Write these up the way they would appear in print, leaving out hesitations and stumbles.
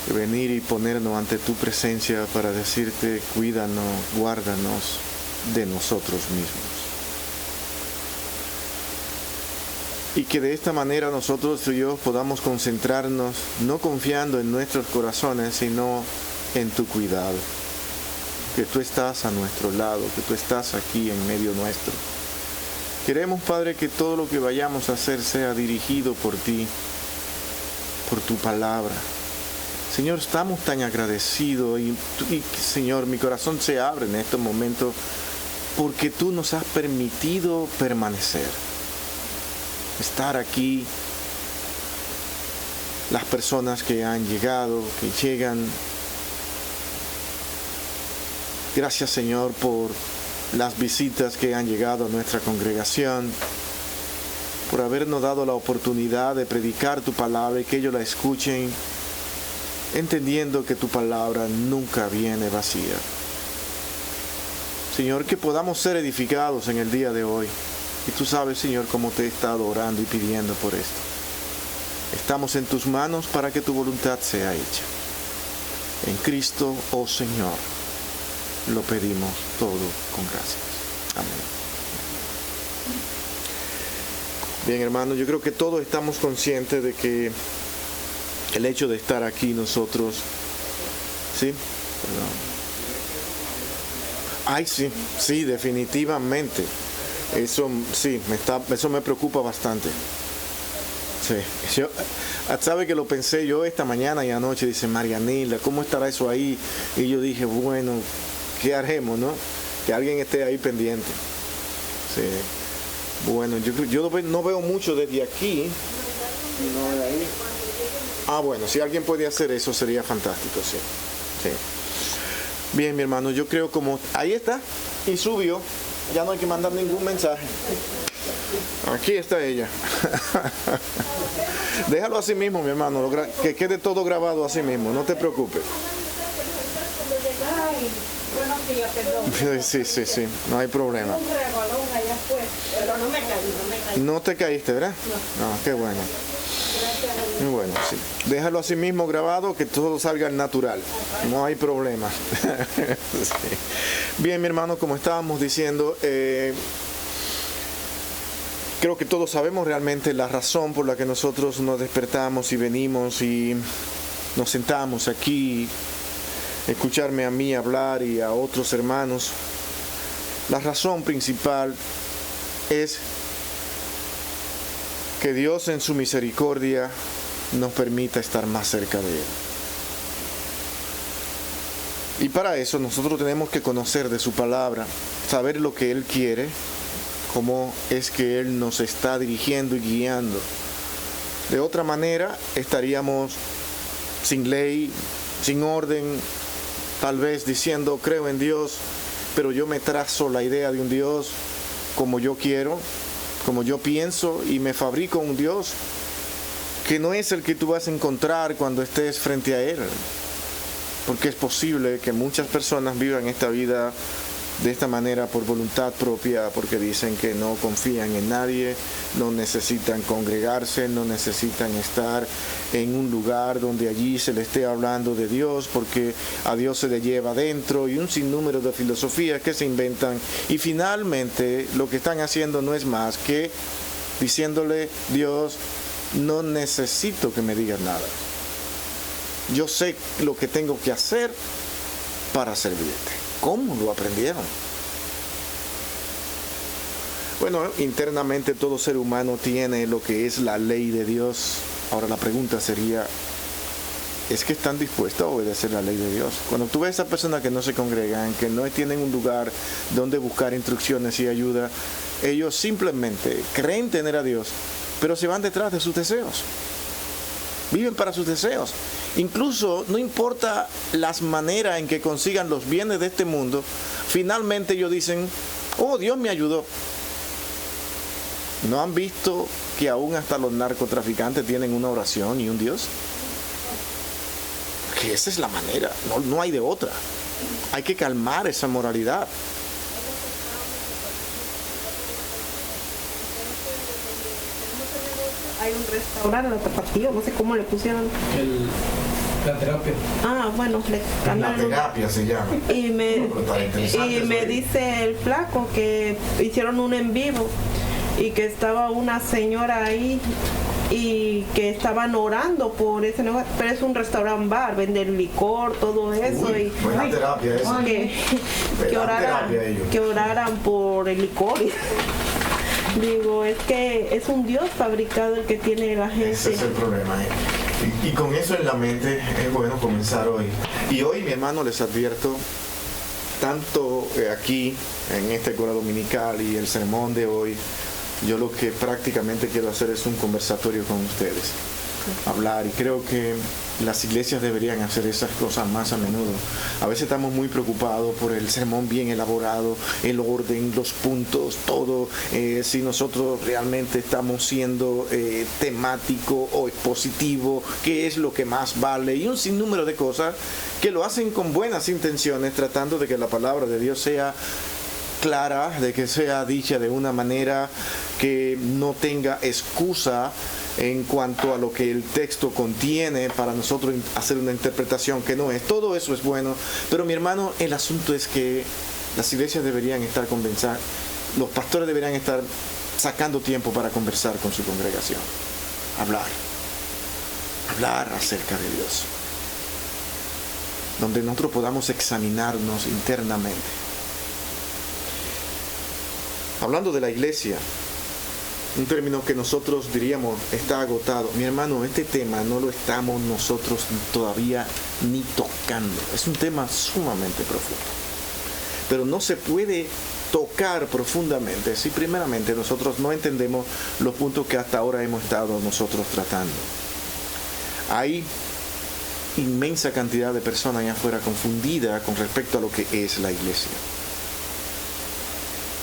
venir y ponernos ante tu presencia para decirte, cuídanos, guárdanos de nosotros mismos. Y que de esta manera nosotros, Dios, podamos concentrarnos, no confiando en nuestros corazones, sino en tu cuidado. Que tú estás a nuestro lado, que tú estás aquí en medio nuestro. Queremos, Padre, que todo lo que vayamos a hacer sea dirigido por ti, por tu palabra. Señor, estamos tan agradecidos y Señor, mi corazón se abre en estos momentos porque tú nos has permitido permanecer, estar aquí. Las personas que han llegado, que llegan. Gracias, Señor, por las visitas que han llegado a nuestra congregación, por habernos dado la oportunidad de predicar tu palabra y que ellos la escuchen, entendiendo que tu palabra nunca viene vacía. Señor, que podamos ser edificados en el día de hoy. Y tú sabes, Señor, cómo te he estado orando y pidiendo por esto. Estamos en tus manos para que tu voluntad sea hecha. En Cristo, oh Señor, lo pedimos todo con gracias. Amén. Bien, hermanos, yo creo que todos estamos conscientes de que el hecho de estar aquí nosotros, ¿sí? Perdón. Ay, sí, definitivamente. Eso sí, eso me preocupa bastante. Sí, yo, sabe que lo pensé yo esta mañana y anoche, dice Marianela, ¿cómo estará eso ahí? Y yo dije, bueno, ¿qué haremos, no? Que alguien esté ahí pendiente. Sí. Bueno, yo no veo mucho desde aquí, sino de ahí. Ah, bueno, si alguien puede hacer eso sería fantástico, sí. Sí. Bien, mi hermano, yo creo como... Ahí está, y subió. Ya no hay que mandar ningún mensaje. Aquí está ella. Déjalo así mismo, mi hermano, que quede todo grabado así mismo, no te preocupes. Sí, no hay problema. No te caíste, ¿verdad? No, qué bueno. Muy bueno, sí. Déjalo así mismo grabado, que todo salga natural. No hay problema. Sí. Bien, mi hermano, como estábamos diciendo, creo que todos sabemos realmente la razón por la que nosotros nos despertamos y venimos y nos sentamos aquí, escucharme a mí hablar y a otros hermanos. La razón principal es que Dios en su misericordia nos permita estar más cerca de Él. Y para eso nosotros tenemos que conocer de su palabra, saber lo que Él quiere, cómo es que Él nos está dirigiendo y guiando. De otra manera estaríamos sin ley, sin orden, tal vez diciendo creo en Dios, pero yo me trazo la idea de un Dios como yo quiero, como yo pienso, y me fabrico un Dios que no es el que tú vas a encontrar cuando estés frente a Él. Porque es posible que muchas personas vivan esta vida de esta manera por voluntad propia, porque dicen que no confían en nadie, no necesitan congregarse, no necesitan estar en un lugar donde allí se le esté hablando de Dios, porque a Dios se le lleva adentro, y un sinnúmero de filosofías que se inventan, y finalmente lo que están haciendo no es más que diciéndole: Dios, no necesito que me digas nada, yo sé lo que tengo que hacer para servirte. ¿Cómo lo aprendieron? Bueno, internamente todo ser humano tiene lo que es la ley de Dios. Ahora la pregunta sería, ¿es que están dispuestos a obedecer la ley de Dios? Cuando tú ves a esas personas que no se congregan, que no tienen un lugar donde buscar instrucciones y ayuda, ellos simplemente creen tener a Dios, pero se van detrás de sus deseos. Viven para sus deseos. Incluso no importa las maneras en que consigan los bienes de este mundo, finalmente ellos dicen: oh, Dios me ayudó. ¿No han visto que aún hasta los narcotraficantes tienen una oración y un Dios? Porque esa es la manera, no hay de otra. Hay que calmar esa moralidad. Hay un restaurante en otro partido, no sé cómo le pusieron. La terapia. Bueno, le La cambiaron. terapia se llama. Y me Eso. dice el flaco que hicieron un en vivo y que estaba una señora ahí y que estaban orando por ese negocio, pero es un restaurant bar, venden licor, todo eso. Uy, y buena terapia esa. que oraran por el licor. Digo, es que es un Dios fabricado el que tiene la gente. Ese es el problema. Y con eso en la mente es bueno comenzar hoy. Y hoy, mi hermano, les advierto, tanto aquí en esta escuela dominical y el sermón de hoy, yo lo que prácticamente quiero hacer es un conversatorio con ustedes, hablar, y creo que las iglesias deberían hacer esas cosas más a menudo. A veces estamos muy preocupados por el sermón bien elaborado, el orden, los puntos, todo, si nosotros realmente estamos siendo temático o expositivo, qué es lo que más vale, y un sinnúmero de cosas que lo hacen con buenas intenciones, tratando de que la palabra de Dios sea clara, de que sea dicha de una manera que no tenga excusa en cuanto a lo que el texto contiene para nosotros hacer una interpretación que no es. Todo eso es bueno, pero mi hermano, el asunto es que las iglesias deberían estar conversando, los pastores deberían estar sacando tiempo para conversar con su congregación, hablar acerca de Dios, donde nosotros podamos examinarnos internamente. Hablando de la iglesia, un término que nosotros diríamos está agotado. Mi hermano, este tema no lo estamos nosotros todavía ni tocando. Es un tema sumamente profundo. Pero no se puede tocar profundamente si primeramente nosotros no entendemos los puntos que hasta ahora hemos estado nosotros tratando. Hay inmensa cantidad de personas allá afuera confundidas con respecto a lo que es la iglesia.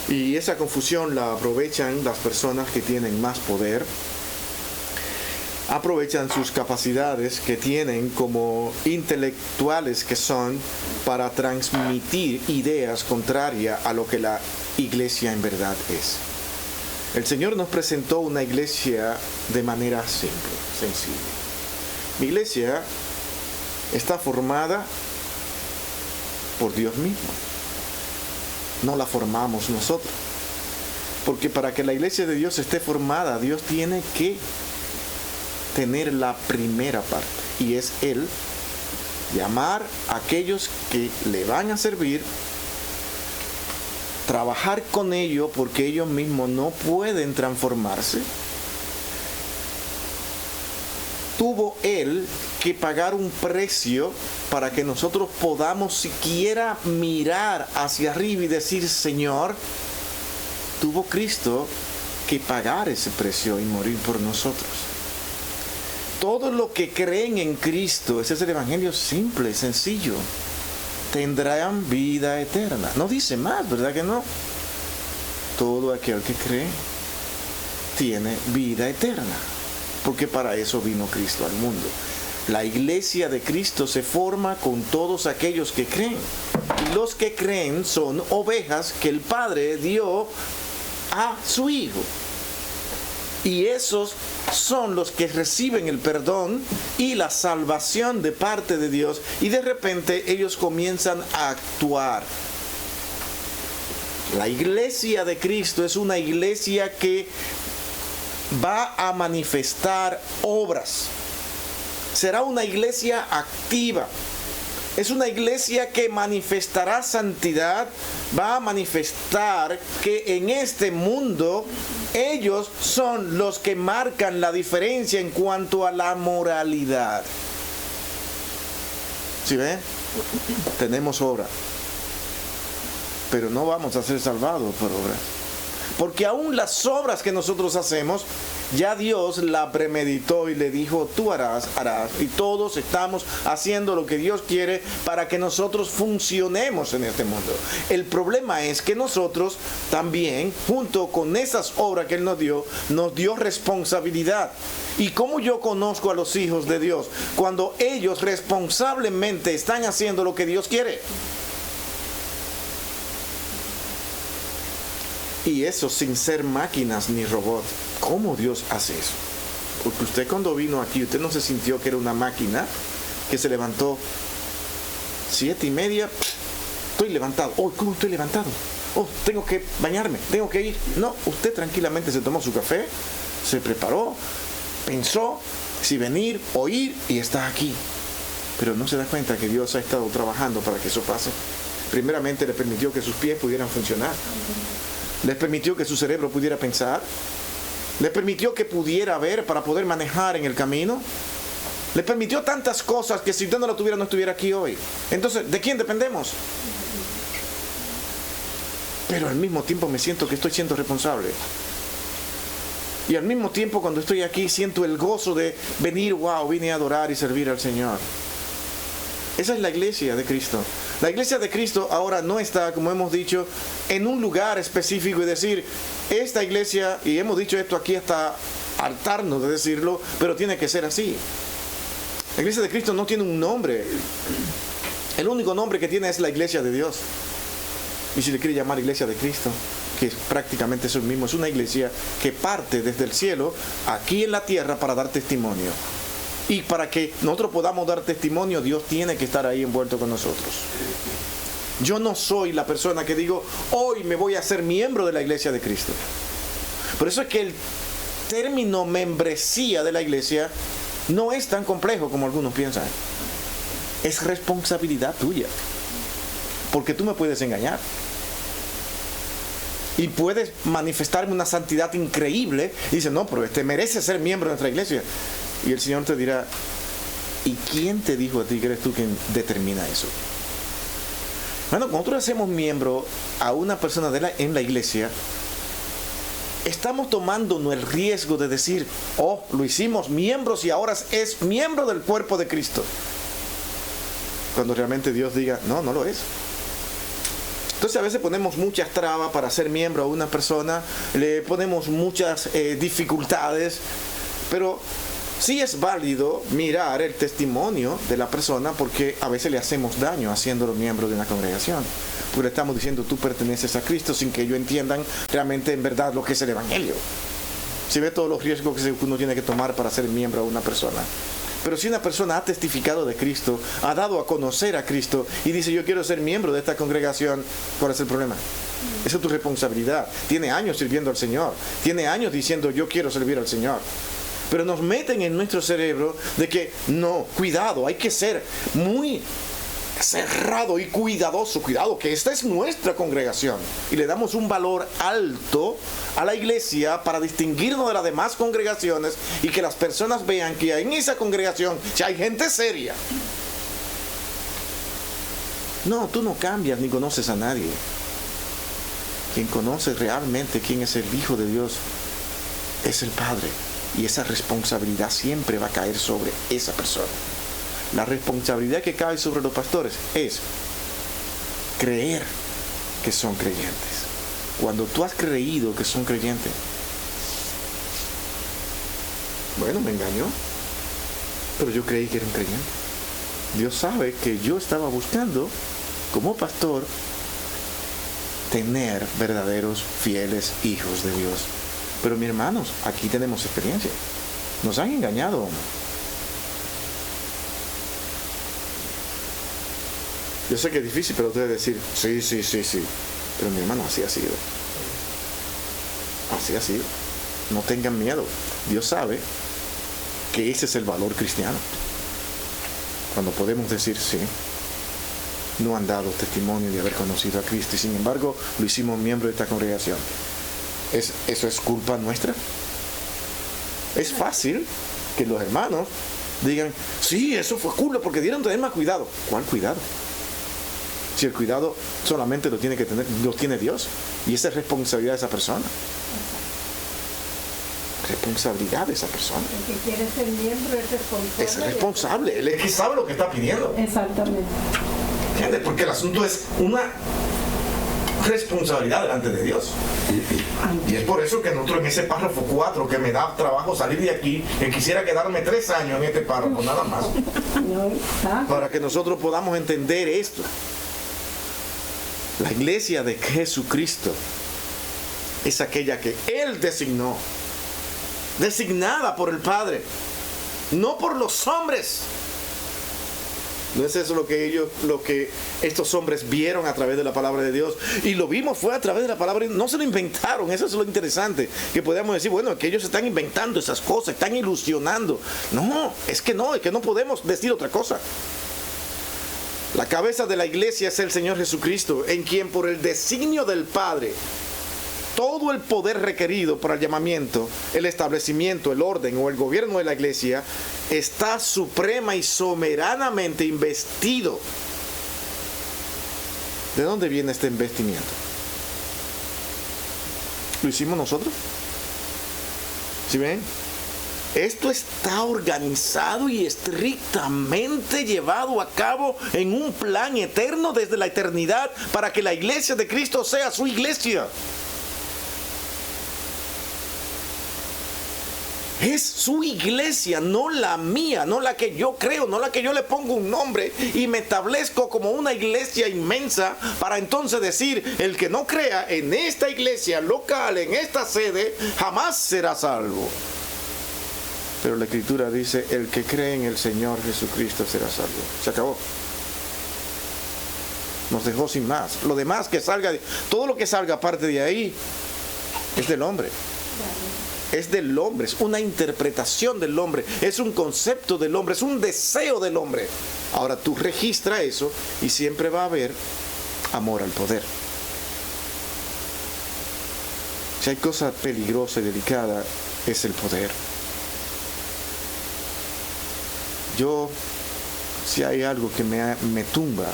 Y esa confusión la aprovechan las personas que tienen más poder, aprovechan sus capacidades que tienen como intelectuales que son para transmitir ideas contrarias a lo que la iglesia en verdad es. El Señor nos presentó una iglesia de manera simple, sencilla. Mi iglesia está formada por Dios mismo. No la formamos nosotros. Porque para que la iglesia de Dios esté formada, Dios tiene que tener la primera parte. Y es Él llamar a aquellos que le van a servir, trabajar con ellos porque ellos mismos no pueden transformarse. Tuvo Él que pagar un precio para que nosotros podamos siquiera mirar hacia arriba y decir, Señor, tuvo Cristo que pagar ese precio y morir por nosotros. Todos los que creen en Cristo, ese es el evangelio simple, sencillo, tendrán vida eterna. No dice más, ¿verdad que no? Todo aquel que cree tiene vida eterna, porque para eso vino Cristo al mundo. La iglesia de Cristo se forma con todos aquellos que creen. Y los que creen son ovejas que el Padre dio a su Hijo. Y esos son los que reciben el perdón y la salvación de parte de Dios. Y de repente ellos comienzan a actuar. La iglesia de Cristo es una iglesia que va a manifestar obras. Será una iglesia activa. Es una iglesia que manifestará santidad. Va a manifestar que en este mundo ellos son los que marcan la diferencia en cuanto a la moralidad. ¿Sí ven? Tenemos obra, pero no vamos a ser salvados por obras. Porque aún las obras que nosotros hacemos, ya Dios la premeditó y le dijo, tú harás. Y todos estamos haciendo lo que Dios quiere para que nosotros funcionemos en este mundo. El problema es que nosotros también, junto con esas obras que Él nos dio responsabilidad. ¿Y cómo yo conozco a los hijos de Dios? Cuando ellos responsablemente están haciendo lo que Dios quiere. Y eso sin ser máquinas ni robots. ¿Cómo Dios hace eso? Porque usted cuando vino aquí, usted no se sintió que era una máquina que se levantó 7:30, estoy levantado. Oh, ¿cómo estoy levantado? Oh, tengo que bañarme, tengo que ir. No, usted tranquilamente se tomó su café, se preparó, pensó si venir o ir y está aquí. Pero no se da cuenta que Dios ha estado trabajando para que eso pase. Primeramente le permitió que sus pies pudieran funcionar. Les permitió que su cerebro pudiera pensar. Le permitió que pudiera ver para poder manejar en el camino. Le permitió tantas cosas que si usted no lo tuviera, no estuviera aquí hoy. Entonces, ¿de quién dependemos? Pero al mismo tiempo me siento que estoy siendo responsable. Y al mismo tiempo cuando estoy aquí siento el gozo de venir, wow, vine a adorar y servir al Señor. Esa es la iglesia de Cristo. La iglesia de Cristo ahora no está, como hemos dicho, en un lugar específico y decir, esta iglesia, y hemos dicho esto aquí hasta hartarnos de decirlo, pero tiene que ser así. La iglesia de Cristo no tiene un nombre. El único nombre que tiene es la iglesia de Dios. Y si le quiere llamar iglesia de Cristo, que prácticamente es el mismo, es una iglesia que parte desde el cielo aquí en la tierra para dar testimonio. Y para que nosotros podamos dar testimonio, Dios tiene que estar ahí envuelto con nosotros. Yo no soy la persona que digo, hoy me voy a hacer miembro de la iglesia de Cristo. Por eso es que el término membresía de la iglesia no es tan complejo como algunos piensan. Es responsabilidad tuya. Porque tú me puedes engañar. Y puedes manifestarme una santidad increíble. Y dices, no, pero merece ser miembro de nuestra iglesia. Y el Señor te dirá, ¿y quién te dijo a ti que eres tú quien determina eso? Bueno, cuando nosotros hacemos miembro a una persona en la iglesia, estamos tomándonos el riesgo de decir, oh, lo hicimos miembros y ahora es miembro del cuerpo de Cristo. Cuando realmente Dios diga, no, no lo es. Entonces a veces ponemos muchas trabas para ser miembro a una persona, le ponemos muchas dificultades, pero sí es válido mirar el testimonio de la persona porque a veces le hacemos daño haciéndolo miembro de una congregación. Porque le estamos diciendo, tú perteneces a Cristo sin que ellos entiendan realmente en verdad lo que es el Evangelio. Si ve todos los riesgos que uno tiene que tomar para ser miembro de una persona. Pero si una persona ha testificado de Cristo, ha dado a conocer a Cristo y dice, yo quiero ser miembro de esta congregación, ¿cuál es el problema? Esa es tu responsabilidad. Tiene años sirviendo al Señor. Tiene años diciendo, yo quiero servir al Señor. Pero nos meten en nuestro cerebro de que, no, cuidado, hay que ser muy cerrado y cuidadoso. Cuidado, que esta es nuestra congregación. Y le damos un valor alto a la iglesia para distinguirnos de las demás congregaciones y que las personas vean que en esa congregación ya hay gente seria. No, tú no cambias ni conoces a nadie. Quien conoce realmente quién es el Hijo de Dios es el Padre. Y esa responsabilidad siempre va a caer sobre esa persona. La responsabilidad que cae sobre los pastores es creer que son creyentes. Cuando tú has creído que son creyentes, bueno, me engañó, pero yo creí que era un creyente. Dios sabe que yo estaba buscando, como pastor, tener verdaderos, fieles hijos de Dios. Pero mis hermanos, aquí tenemos experiencia. Nos han engañado. Yo sé que es difícil para ustedes decir, sí. Pero mi hermano, así ha sido. Así ha sido. No tengan miedo. Dios sabe que ese es el valor cristiano. Cuando podemos decir, sí, no han dado testimonio de haber conocido a Cristo y sin embargo lo hicimos miembro de esta congregación. ¿Eso es culpa nuestra? Es fácil que los hermanos digan, sí, eso fue culpa porque dieron tener más cuidado. ¿Cuál cuidado? Si el cuidado solamente lo tiene Dios. Y esa es responsabilidad de esa persona. Responsabilidad de esa persona. El que quiere ser miembro es responsable. Es responsable. Él es que sabe lo que está pidiendo. Exactamente. ¿Entiendes? Porque el asunto es una responsabilidad delante de Dios. Y es por eso que nosotros en ese párrafo 4, que me da trabajo salir de aquí, que quisiera quedarme 3 años en este párrafo, nada más. Para que nosotros podamos entender esto. La iglesia de Jesucristo es aquella que Él designó, designada por el Padre, no por los hombres. ¿No es eso lo que estos hombres vieron a través de la palabra de Dios? Y lo vimos fue a través de la palabra. No se lo inventaron. Eso es lo interesante. Que podemos decir, bueno, que ellos están inventando esas cosas, están ilusionando. No, es que no podemos decir otra cosa. La cabeza de la iglesia es el Señor Jesucristo, en quien por el designio del Padre, todo el poder requerido para el llamamiento, el establecimiento, el orden o el gobierno de la iglesia está suprema y soberanamente investido. ¿De dónde viene este investimiento? ¿Lo hicimos nosotros? ¿Sí ven? Esto está organizado y estrictamente llevado a cabo en un plan eterno desde la eternidad para que la iglesia de Cristo sea su iglesia. Es su iglesia, no la mía, no la que yo creo, no la que yo le pongo un nombre y me establezco como una iglesia inmensa para entonces decir, el que no crea en esta iglesia local, en esta sede, jamás será salvo. Pero la Escritura dice, el que cree en el Señor Jesucristo será salvo. Se acabó. Nos dejó sin más. Lo demás que salga, todo lo que salga aparte de ahí, es del hombre. Es del hombre, es una interpretación del hombre, es un concepto del hombre, es un deseo del hombre. Ahora tú registra eso y siempre va a haber amor al poder. Si hay cosa peligrosa y delicada, es el poder. Si hay algo que me tumba,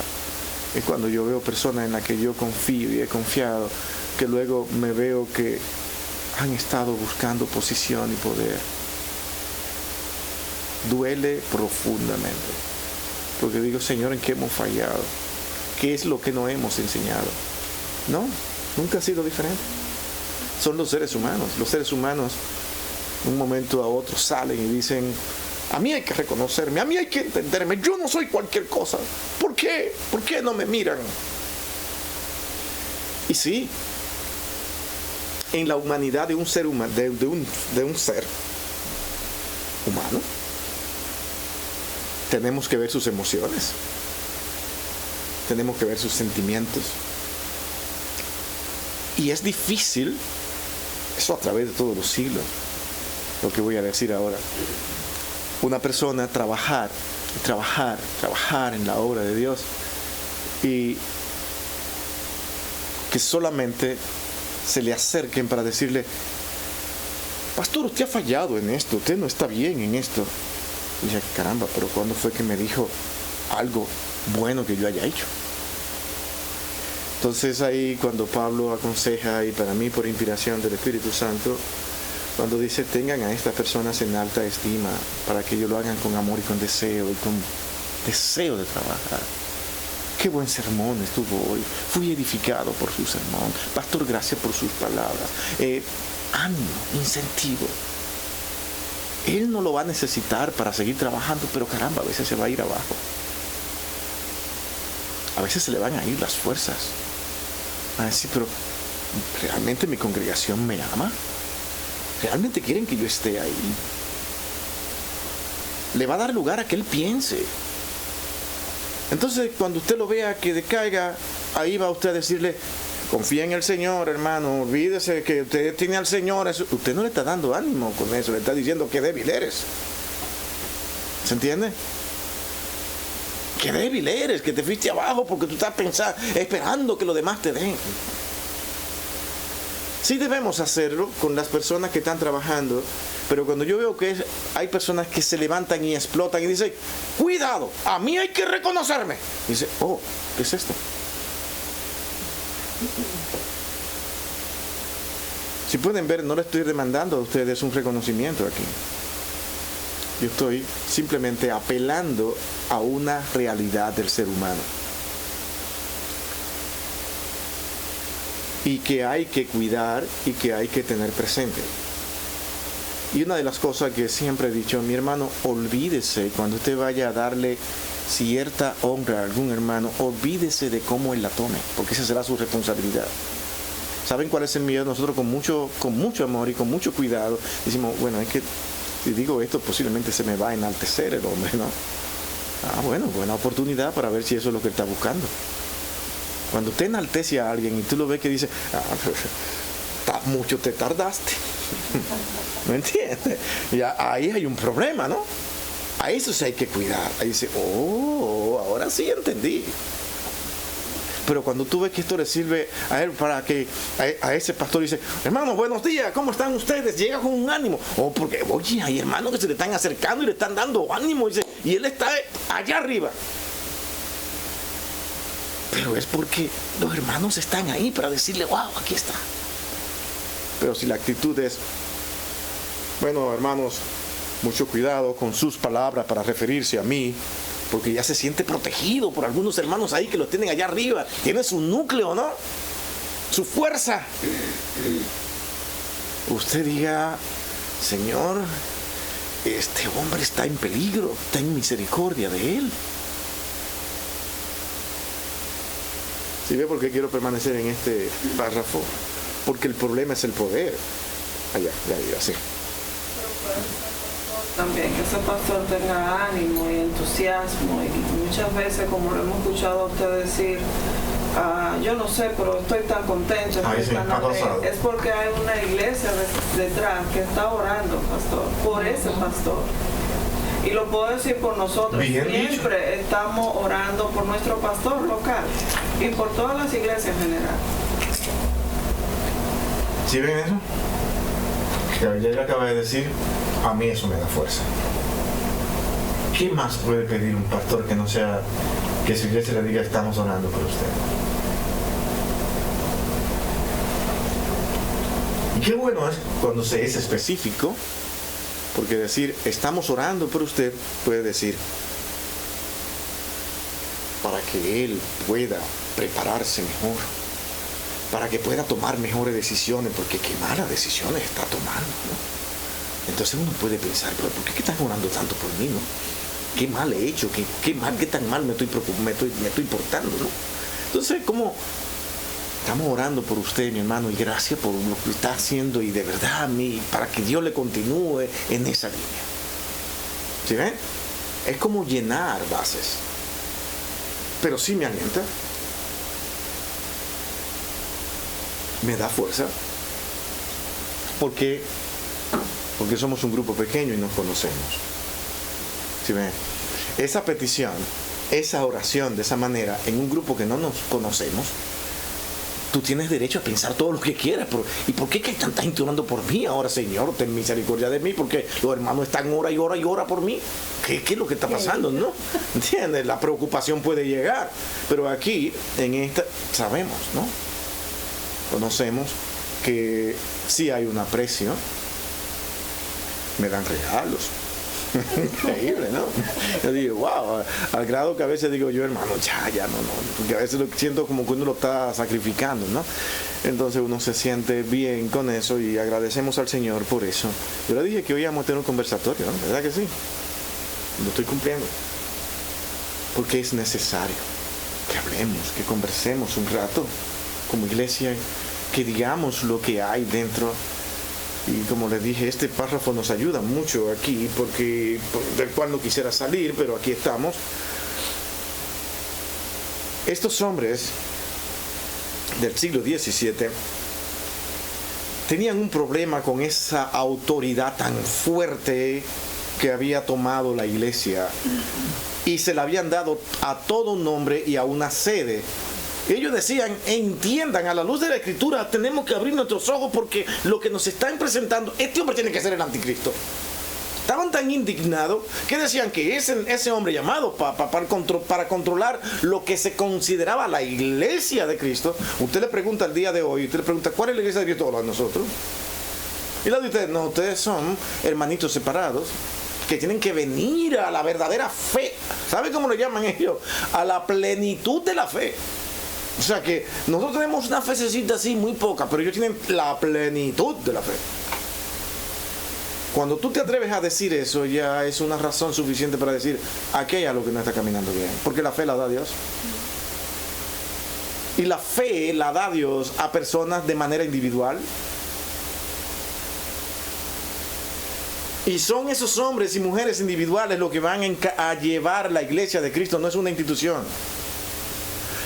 es cuando yo veo personas en las que yo confío y he confiado, que luego me veo que han estado buscando posición y poder. Duele profundamente. Porque digo, Señor, ¿en qué hemos fallado? ¿Qué es lo que no hemos enseñado? No, nunca ha sido diferente. Son los seres humanos. Los seres humanos, de un momento a otro, salen y dicen, a mí hay que reconocerme, a mí hay que entenderme, yo no soy cualquier cosa. ¿Por qué? ¿Por qué no me miran? Y sí, en la humanidad de un ser humano, de un ser humano, tenemos que ver sus emociones, tenemos que ver sus sentimientos, y es difícil eso a través de todos los siglos. Lo que voy a decir ahora, una persona trabajar en la obra de Dios y que solamente se le acerquen para decirle, pastor, usted ha fallado en esto, usted no está bien en esto. Y dice, caramba, pero ¿cuándo fue que me dijo algo bueno que yo haya hecho? Entonces ahí cuando Pablo aconseja, y para mí por inspiración del Espíritu Santo, cuando dice, tengan a estas personas en alta estima para que ellos lo hagan con amor y con deseo de trabajar. Qué buen sermón estuvo hoy. Fui edificado por su sermón. Pastor, gracias por sus palabras. Ánimo, incentivo. Él no lo va a necesitar para seguir trabajando, pero caramba, a veces se va a ir abajo. A veces se le van a ir las fuerzas. Va a decir, pero ¿realmente mi congregación me ama? ¿Realmente quieren que yo esté ahí? Le va a dar lugar a que él piense. Entonces, cuando usted lo vea que decaiga, ahí va usted a decirle, confía en el Señor, hermano, olvídese que usted tiene al Señor. Usted no le está dando ánimo con eso, le está diciendo que débil eres. ¿Se entiende? Que débil eres, que te fuiste abajo porque tú estás esperando que los demás te den. Sí debemos hacerlo con las personas que están trabajando, pero cuando yo veo que hay personas que se levantan y explotan y dicen, cuidado, a mí hay que reconocerme. Y dice, oh, ¿qué es esto? Si pueden ver, no le estoy demandando a ustedes un reconocimiento aquí. Yo estoy simplemente apelando a una realidad del ser humano. Y que hay que cuidar y que hay que tener presente. Y una de las cosas que siempre he dicho, mi hermano, olvídese cuando usted vaya a darle cierta honra a algún hermano, olvídese de cómo él la tome, porque esa será su responsabilidad. ¿Saben cuál es el miedo? Nosotros con mucho amor y con mucho cuidado decimos, bueno, es que si digo esto posiblemente se me va a enaltecer el hombre, ¿no? Bueno, buena oportunidad para ver si eso es lo que él está buscando. Cuando usted enaltece a alguien y tú lo ves que dice, mucho te tardaste. ¿Me entiendes? Ya ahí hay un problema, ¿no? A eso sí hay que cuidar. Ahí dice, ahora sí entendí. Pero cuando tú ves que esto le sirve a él para que a ese pastor dice, hermano, buenos días, ¿cómo están ustedes? Llega con un ánimo. Porque, oye, hay hermanos que se le están acercando y le están dando ánimo. Y él está allá arriba. Pero es porque los hermanos están ahí para decirle, wow, aquí está. Pero si la actitud es, bueno, hermanos, mucho cuidado con sus palabras para referirse a mí, porque ya se siente protegido por algunos hermanos ahí que lo tienen allá arriba. Tiene su núcleo, ¿no? Su fuerza. Usted diga, Señor, este hombre está en peligro, ten misericordia de él. ¿Sí ve por qué quiero permanecer en este párrafo? Porque el problema es el poder. Allá, así. También que ese pastor tenga ánimo y entusiasmo, y muchas veces, como lo hemos escuchado a usted decir, yo no sé, pero estoy tan contento, es porque hay una iglesia detrás que está orando, pastor, por ese pastor. Y lo puedo decir por nosotros, siempre estamos orando por nuestro pastor local y por todas las iglesias en general. ¿Sí ven eso? Que ayer acaba de decir, a mí eso me da fuerza. ¿Qué más puede pedir un pastor que no sea que su iglesia le diga, estamos orando por usted? Y qué bueno es cuando se es específico, porque decir, estamos orando por usted, puede decir, para que él pueda prepararse mejor, para que pueda tomar mejores decisiones, porque qué malas decisiones está tomando, ¿no? Entonces uno puede pensar, pero ¿por qué están orando tanto por mí, no? ¿Qué mal he hecho? ¿Qué tan mal me estoy portando, no? Entonces, ¿cómo estamos orando por usted, mi hermano, y gracias por lo que está haciendo, y de verdad a mí, para que Dios le continúe en esa línea? ¿Sí ven? Es como llenar bases. Pero sí me alienta. Me da fuerza. Porque somos un grupo pequeño y nos conocemos. ¿Sí ven? Esa petición, esa oración de esa manera, en un grupo que no nos conocemos, tú tienes derecho a pensar todo lo que quieras. ¿Y por qué hay tanta gente orando por mí ahora, Señor? Ten misericordia de mí, porque los hermanos están ora y ora y ora por mí. ¿Qué es lo que está pasando, no? ¿Entiendes? La preocupación puede llegar. Pero aquí, en esta, sabemos, ¿no? Conocemos que sí hay un aprecio. Me dan regalos. Increíble, ¿no? Yo digo, wow, al grado que a veces digo yo, hermano, ya, no, porque a veces lo siento como que uno lo está sacrificando, ¿no? Entonces uno se siente bien con eso y agradecemos al Señor por eso. Yo le dije que hoy íbamos a tener un conversatorio, ¿no? ¿Verdad que sí? Lo estoy cumpliendo. Porque es necesario que hablemos, que conversemos un rato como iglesia, que digamos lo que hay dentro. Y como les dije, este párrafo nos ayuda mucho aquí, porque del cual no quisiera salir, pero aquí estamos. Estos hombres del siglo XVII tenían un problema con esa autoridad tan fuerte que había tomado la iglesia, y se la habían dado a todo un nombre y a una sede. Ellos decían, entiendan, a la luz de la Escritura tenemos que abrir nuestros ojos, porque lo que nos están presentando, este hombre tiene que ser el anticristo. Estaban tan indignados que decían que ese hombre llamado para controlar lo que se consideraba la iglesia de Cristo. Usted le pregunta el día de hoy, usted le pregunta, ¿cuál es la iglesia de Cristo? ¿La de nosotros? Y la de ustedes, no, ustedes son hermanitos separados que tienen que venir a la verdadera fe. ¿Sabe cómo lo llaman ellos? A la plenitud de la fe. O sea que nosotros tenemos una fececita así muy poca, pero ellos tienen la plenitud de la fe. Cuando tú te atreves a decir eso, ya es una razón suficiente para decir, aquí hay algo que no está caminando bien, porque la fe la da Dios. Y la fe la da Dios a personas de manera individual. Y son esos hombres y mujeres individuales los que van a llevar la iglesia de Cristo, no es una institución.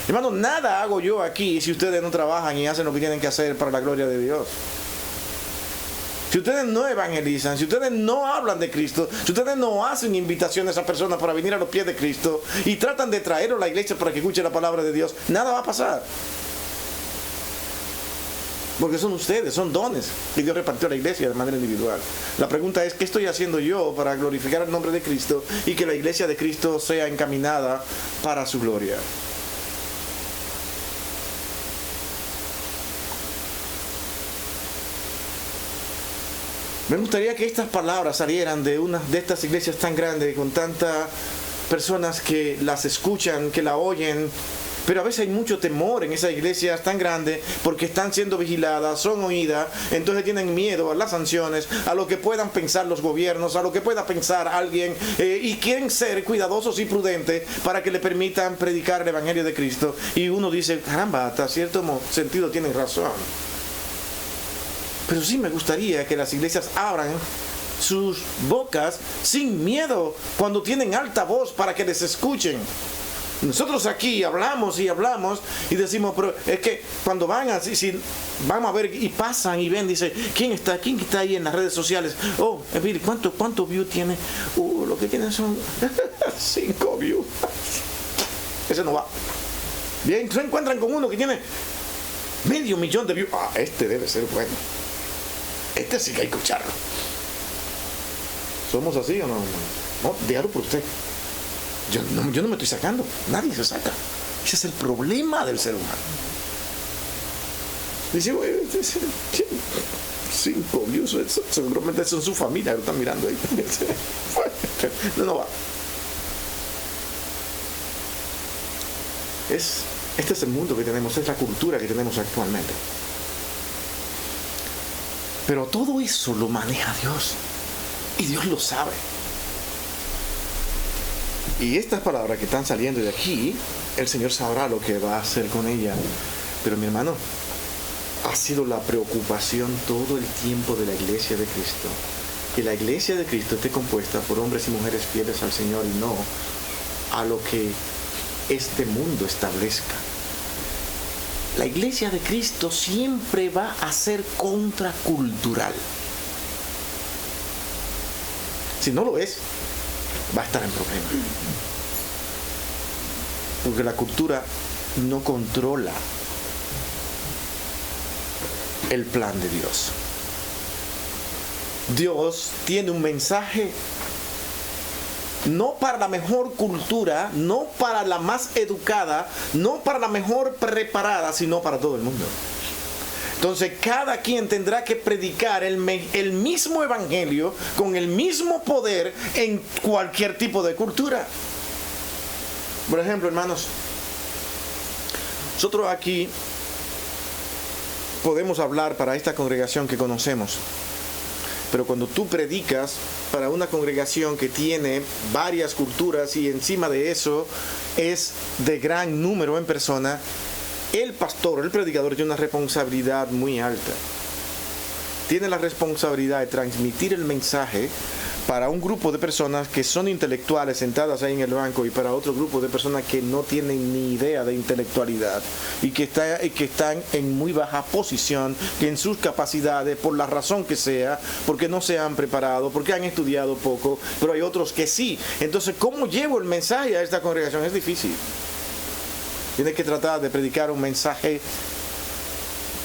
Hermano, nada hago yo aquí si ustedes no trabajan y hacen lo que tienen que hacer para la gloria de Dios. Si ustedes no evangelizan, si ustedes no hablan de Cristo, si ustedes no hacen invitaciones a personas para venir a los pies de Cristo y tratan de traerlo a la iglesia para que escuche la palabra de Dios, nada va a pasar. Porque son ustedes, son dones que Dios repartió a la iglesia de manera individual. La pregunta es, ¿qué estoy haciendo yo para glorificar el nombre de Cristo y que la iglesia de Cristo sea encaminada para su gloria? Me gustaría que estas palabras salieran de una de estas iglesias tan grandes, con tantas personas que las escuchan, que la oyen, pero a veces hay mucho temor en esas iglesias tan grandes porque están siendo vigiladas, son oídas, entonces tienen miedo a las sanciones, a lo que puedan pensar los gobiernos, a lo que pueda pensar alguien, y quieren ser cuidadosos y prudentes para que le permitan predicar el evangelio de Cristo. Y uno dice, caramba, hasta cierto sentido tienen razón. Pero sí me gustaría que las iglesias abran sus bocas sin miedo cuando tienen alta voz para que les escuchen. Nosotros aquí hablamos y decimos, pero es que cuando van así, si vamos a ver y pasan y ven, dice, ¿quién está ahí en las redes sociales? Oh, mire, ¿cuánto view tiene? Lo que tienen son 5 views. Ese no va. Bien, se encuentran con uno que tiene 500,000 de views. Ah, este debe ser bueno. Este sí que hay que escucharlo. ¿Somos así o no? No, dígalo por usted. Yo no me estoy sacando. Nadie se saca. Ese es el problema del ser humano. Dice, 5 views, seguramente son su familia que lo están mirando ahí. No va. Este es el mundo que tenemos, es la cultura que tenemos actualmente. Pero todo eso lo maneja Dios. Y Dios lo sabe. Y estas palabras que están saliendo de aquí, el Señor sabrá lo que va a hacer con ellas. Pero mi hermano, ha sido la preocupación todo el tiempo de la iglesia de Cristo. Que la iglesia de Cristo esté compuesta por hombres y mujeres fieles al Señor y no a lo que este mundo establezca. La iglesia de Cristo siempre va a ser contracultural. Si no lo es, va a estar en problemas. Porque la cultura no controla el plan de Dios. Dios tiene un mensaje no para la mejor cultura, no para la más educada, no para la mejor preparada, sino para todo el mundo. Entonces cada quien tendrá que predicar el mismo evangelio con el mismo poder en cualquier tipo de cultura. Por ejemplo, hermanos, nosotros aquí podemos hablar para esta congregación que conocemos. Pero cuando tú predicas para una congregación que tiene varias culturas y encima de eso es de gran número en persona, el pastor, el predicador tiene una responsabilidad muy alta. Tiene la responsabilidad de transmitir el mensaje para un grupo de personas que son intelectuales sentadas ahí en el banco y para otro grupo de personas que no tienen ni idea de intelectualidad y que están en muy baja posición, que en sus capacidades, por la razón que sea, porque no se han preparado, porque han estudiado poco, pero hay otros que sí. Entonces, ¿cómo llevo el mensaje a esta congregación? Es difícil. Tienes que tratar de predicar un mensaje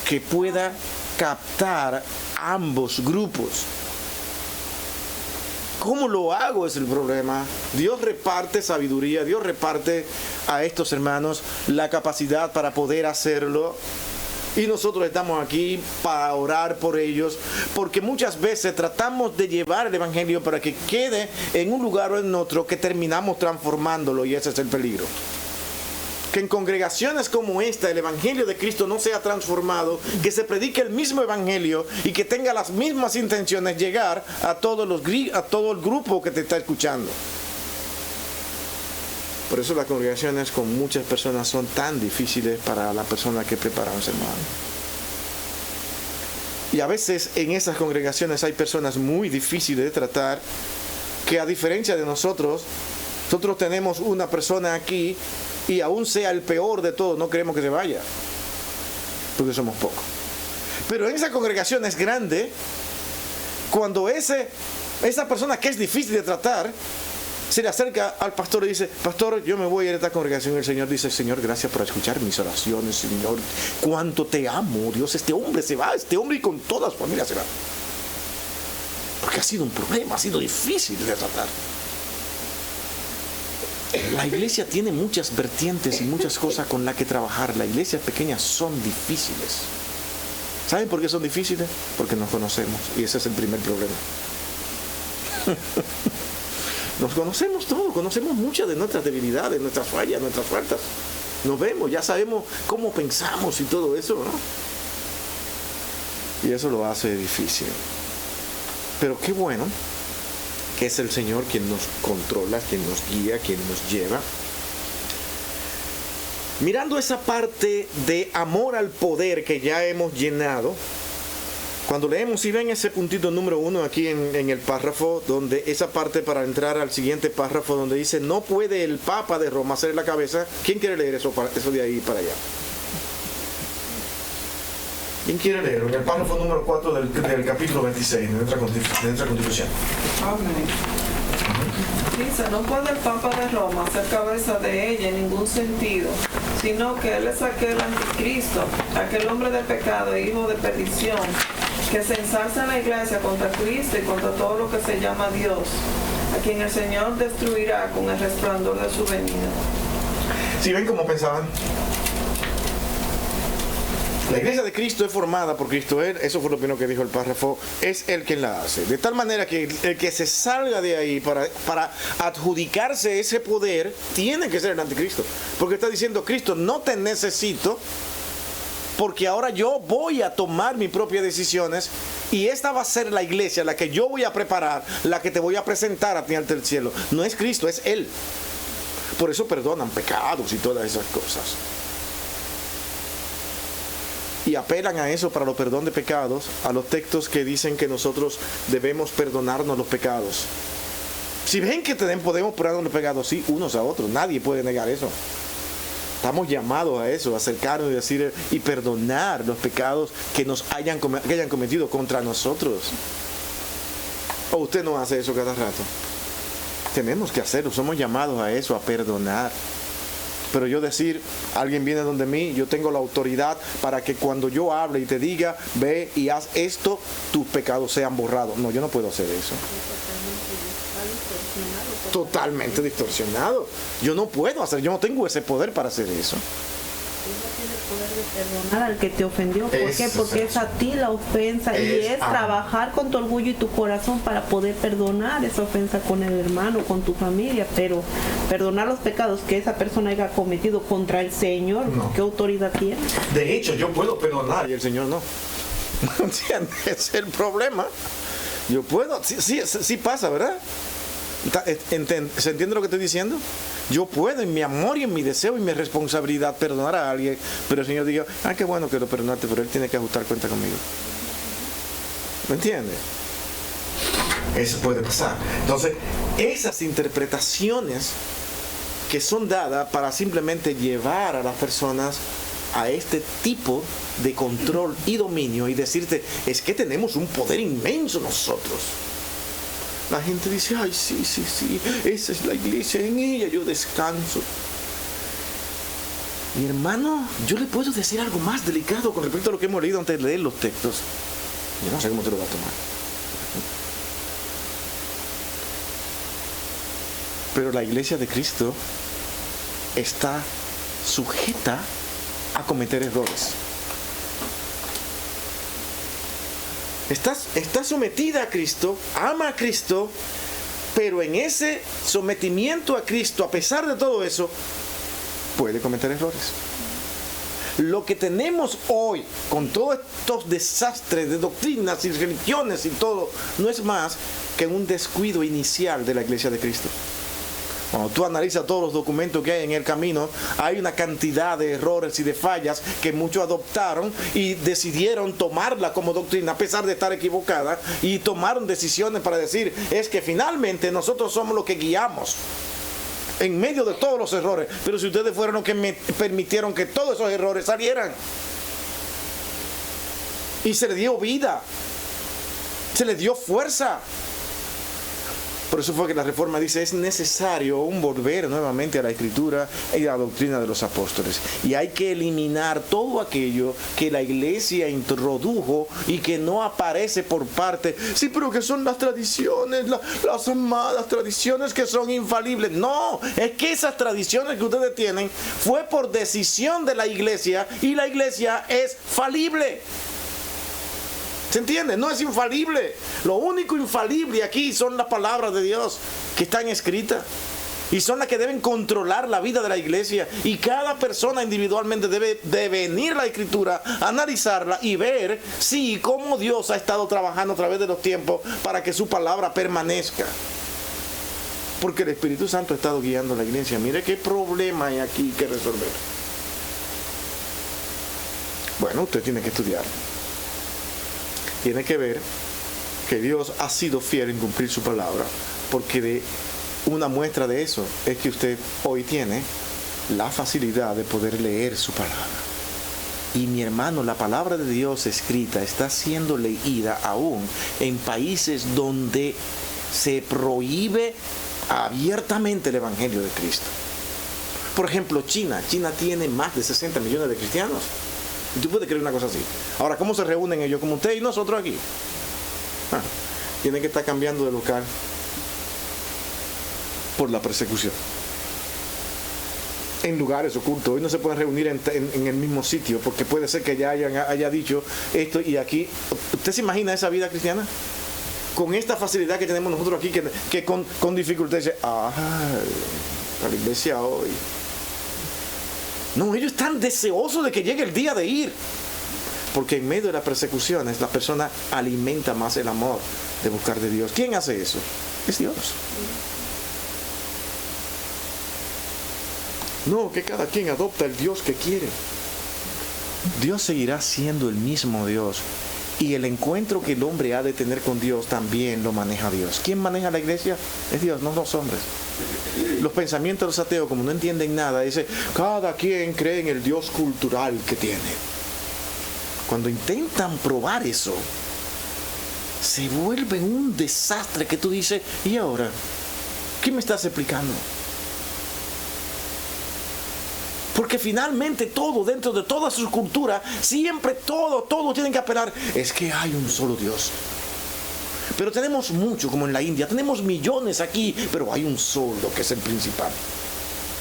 que pueda captar ambos grupos. ¿Cómo lo hago? Es el problema. Dios reparte sabiduría, Dios reparte a estos hermanos la capacidad para poder hacerlo. Y nosotros estamos aquí para orar por ellos, porque muchas veces tratamos de llevar el evangelio para que quede en un lugar o en otro, que terminamos transformándolo, y ese es el peligro. Que en congregaciones como esta el evangelio de Cristo no sea transformado, que se predique el mismo evangelio y que tenga las mismas intenciones, llegar a todo el grupo que te está escuchando. Por eso las congregaciones con muchas personas son tan difíciles para la persona que prepara un sermón. Y a veces en esas congregaciones hay personas muy difíciles de tratar, que a diferencia de nosotros tenemos una persona aquí y aún sea el peor de todos, no queremos que se vaya, porque somos pocos. Pero en esa congregación es grande, cuando esa persona que es difícil de tratar, se le acerca al pastor y dice: pastor, yo me voy a ir a esta congregación. Y el Señor dice: Señor, gracias por escuchar mis oraciones, Señor, cuánto te amo, Dios, este hombre se va, y con toda su familia se va. Porque ha sido un problema, ha sido difícil de tratar. La iglesia tiene muchas vertientes y muchas cosas con las que trabajar. Las iglesias pequeñas son difíciles. ¿Saben por qué son difíciles? Porque nos conocemos, y ese es el primer problema. Nos conocemos todos, conocemos muchas de nuestras debilidades, nuestras fallas, nuestras faltas. Nos vemos, ya sabemos cómo pensamos y todo eso, ¿no? Y eso lo hace difícil. Pero qué bueno que es el Señor quien nos controla, quien nos guía, quien nos lleva. Mirando esa parte de amor al poder que ya hemos llenado, cuando leemos, y ven ese puntito número 1 aquí en el párrafo, donde esa parte para entrar al siguiente párrafo, donde dice: no puede el Papa de Roma hacer la cabeza. ¿Quién quiere leer eso de ahí para allá? ¿Quién quiere leer? En el párrafo número 4 del capítulo 26 de nuestra Constitución. Amén. Dice: no puede el Papa de Roma hacer cabeza de ella en ningún sentido, sino que él es aquel anticristo, aquel hombre de pecado e hijo de perdición, que se ensalza en la iglesia contra Cristo y contra todo lo que se llama Dios, a quien el Señor destruirá con el resplandor de su venida. ¿Sí ven cómo pensaban? La iglesia de Cristo es formada por Cristo. Eso fue lo primero que dijo el párrafo. Es Él quien la hace. De tal manera que el que se salga de ahí para adjudicarse ese poder tiene que ser el anticristo. Porque está diciendo: Cristo, no te necesito, porque ahora yo voy a tomar mis propias decisiones, y esta va a ser la iglesia, la que yo voy a preparar, la que te voy a presentar a ti ante el cielo. No es Cristo, es Él. Por eso perdonan pecados y todas esas cosas. Y apelan a eso para los perdón de pecados, a los textos que dicen que nosotros debemos perdonarnos los pecados. Si ven que podemos perdonarnos los pecados, sí, unos a otros, nadie puede negar eso. Estamos llamados a eso, a acercarnos y decir y perdonar los pecados que hayan cometido contra nosotros. ¿O usted no hace eso cada rato? Tenemos que hacerlo, somos llamados a eso, a perdonar. Pero yo decir: alguien viene donde mí, yo tengo la autoridad para que cuando yo hable y te diga: ve y haz esto, tus pecados sean borrados. No, yo no puedo hacer eso. Totalmente distorsionado. Yo no puedo hacer, yo no tengo ese poder para hacer eso. Perdonar al que te ofendió. ¿Por qué? Porque es a ti la ofensa, y es trabajar con tu orgullo y tu corazón para poder perdonar esa ofensa con el hermano, con tu familia. Pero perdonar los pecados que esa persona haya cometido contra el Señor, no. ¿Qué autoridad tiene? De hecho, yo puedo perdonar y el Señor no. ¿Entiendes? Es el problema. Yo puedo, sí pasa, ¿verdad? ¿Se entiende lo que estoy diciendo? Yo puedo, en mi amor y en mi deseo y mi responsabilidad, perdonar a alguien, pero el Señor diga: qué bueno que lo perdonaste, pero Él tiene que ajustar cuenta conmigo. ¿Me entiendes? Eso puede pasar. Entonces, esas interpretaciones que son dadas para simplemente llevar a las personas a este tipo de control y dominio, y decirte: es que tenemos un poder inmenso nosotros. La gente dice: ay, sí, esa es la iglesia, en ella yo descanso. Mi hermano, yo le puedo decir algo más delicado con respecto a lo que hemos leído antes de leer los textos. Yo no sé cómo te lo va a tomar. Pero la iglesia de Cristo está sujeta a cometer errores. Está sometida a Cristo, ama a Cristo, pero en ese sometimiento a Cristo, a pesar de todo eso, puede cometer errores. Lo que tenemos hoy, con todos estos desastres de doctrinas y religiones y todo, no es más que un descuido inicial de la iglesia de Cristo. Cuando tú analizas todos los documentos que hay en el camino, hay una cantidad de errores y de fallas que muchos adoptaron y decidieron tomarla como doctrina a pesar de estar equivocada, y tomaron decisiones para decir, es que finalmente nosotros somos los que guiamos en medio de todos los errores. Pero si ustedes fueron los que permitieron que todos esos errores salieran, y se le dio vida, se le dio fuerza. Por eso fue que la Reforma dice, es necesario volver nuevamente a la Escritura y a la doctrina de los apóstoles. Y hay que eliminar todo aquello que la Iglesia introdujo y que no aparece por parte. Sí, pero que son las tradiciones, las amadas tradiciones que son infalibles. No, es que esas tradiciones que ustedes tienen fue por decisión de la Iglesia, y la Iglesia es falible. ¿Se entiende? No es infalible. Lo único infalible aquí son las palabras de Dios que están escritas, y son las que deben controlar la vida de la iglesia. Y cada persona individualmente debe de venir a la Escritura, analizarla y ver si cómo Dios ha estado trabajando a través de los tiempos para que su palabra permanezca. Porque el Espíritu Santo ha estado guiando a la iglesia. Mire qué problema hay aquí que resolver. Bueno, usted tiene que estudiar. Tiene que ver que Dios ha sido fiel en cumplir su palabra, porque una muestra de eso es que usted hoy tiene la facilidad de poder leer su palabra. Y mi hermano, la palabra de Dios escrita está siendo leída aún en países donde se prohíbe abiertamente el Evangelio de Cristo. Por ejemplo, China tiene más de 60 millones de cristianos. Y tú puedes creer una cosa así. Ahora, ¿cómo se reúnen ellos? Como usted y nosotros aquí. Tienen que estar cambiando de local por la persecución. En lugares ocultos. Hoy no se pueden reunir en el mismo sitio, porque puede ser que ya haya dicho esto y aquí. ¿Usted se imagina esa vida cristiana? Con esta facilidad que tenemos nosotros aquí, que con dificultad dice, la iglesia hoy. No, ellos están deseosos de que llegue el día de ir. Porque en medio de las persecuciones, la persona alimenta más el amor de buscar de Dios. ¿Quién hace eso? Es Dios. No, que cada quien adopta el Dios que quiere. Dios seguirá siendo el mismo Dios. Y el encuentro que el hombre ha de tener con Dios también lo maneja Dios. ¿Quién maneja la iglesia? Es Dios, no los hombres. Los pensamientos de los ateos, como no entienden nada, dice, cada quien cree en el Dios cultural que tiene. Cuando intentan probar eso, se vuelve un desastre que tú dices, ¿y ahora? ¿Qué me estás explicando? Porque finalmente todo, dentro de toda su cultura, siempre todo tienen que apelar, es que hay un solo Dios. Pero tenemos mucho, como en la India, tenemos millones aquí, pero hay un solo que es el principal.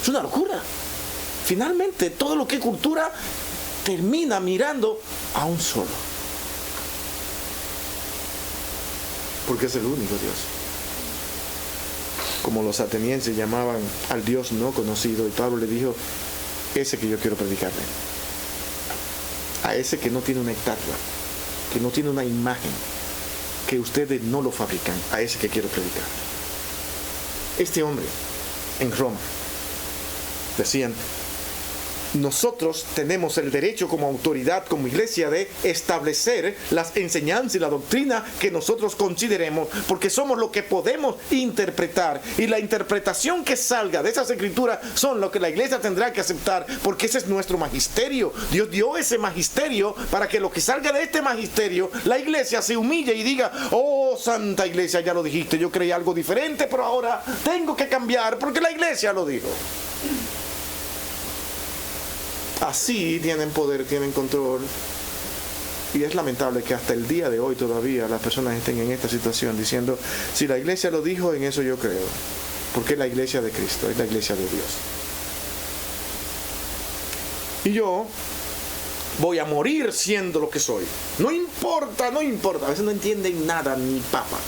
Es una locura. Finalmente, todo lo que es cultura termina mirando a un solo. Porque es el único Dios. Como los atenienses llamaban al Dios no conocido, y Pablo le dijo, ese que yo quiero predicarle. A ese que no tiene una estatua, que no tiene una imagen, que ustedes no lo fabrican, a ese que quiero predicar. Este hombre en Roma decían, nosotros tenemos el derecho como autoridad, como iglesia, de establecer las enseñanzas y la doctrina que nosotros consideremos, porque somos lo que podemos interpretar, y la interpretación que salga de esas escrituras son lo que la iglesia tendrá que aceptar, porque ese es nuestro magisterio. Dios dio ese magisterio para que lo que salga de este magisterio, la iglesia se humille y diga, oh Santa Iglesia, ya lo dijiste, yo creí algo diferente, pero ahora tengo que cambiar porque la iglesia lo dijo. Así tienen poder, tienen control. Y es lamentable que hasta el día de hoy todavía las personas estén en esta situación diciendo, si la iglesia lo dijo, en eso yo creo. Porque es la iglesia de Cristo, es la iglesia de Dios. Y yo voy a morir siendo lo que soy. No importa. A veces no entienden nada ni papa.